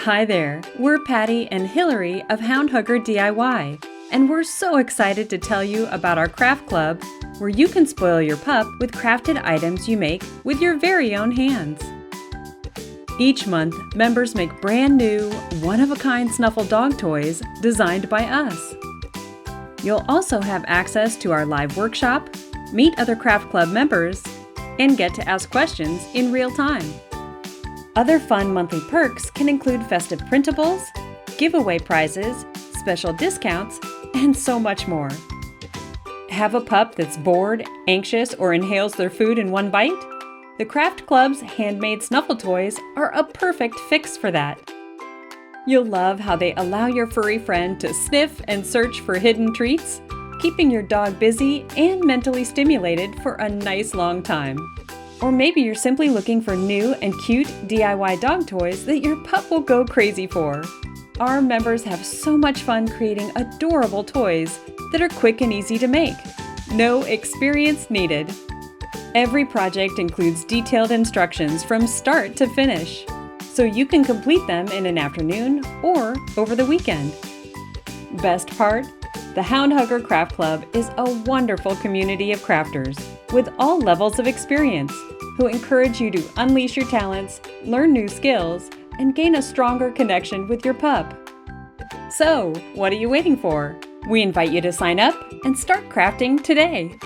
Hi there, we're Patty and Hillary of Hound Hugger DIY, and we're so excited to tell you about our craft club where you can spoil your pup with crafted items you make with your very own hands. Each month, members make brand new, one-of-a-kind snuffle dog toys designed by us. You'll also have access to our live workshop, meet other craft club members, and get to ask questions in real time. Other fun monthly perks can include festive printables, giveaway prizes, special discounts, and so much more. Have a pup that's bored, anxious, or inhales their food in one bite? The Craft Club's handmade snuffle toys are a perfect fix for that. You'll love how they allow your furry friend to sniff and search for hidden treats, keeping your dog busy and mentally stimulated for a nice long time. Or maybe you're simply looking for new and cute DIY dog toys that your pup will go crazy for. Our members have so much fun creating adorable toys that are quick and easy to make. No experience needed. Every project includes detailed instructions from start to finish, so you can complete them in an afternoon or over the weekend. Best part? The Hound Hugger Craft Club is a wonderful community of crafters with all levels of experience who encourage you to unleash your talents, learn new skills, and gain a stronger connection with your pup. So, what are you waiting for? We invite you to sign up and start crafting today.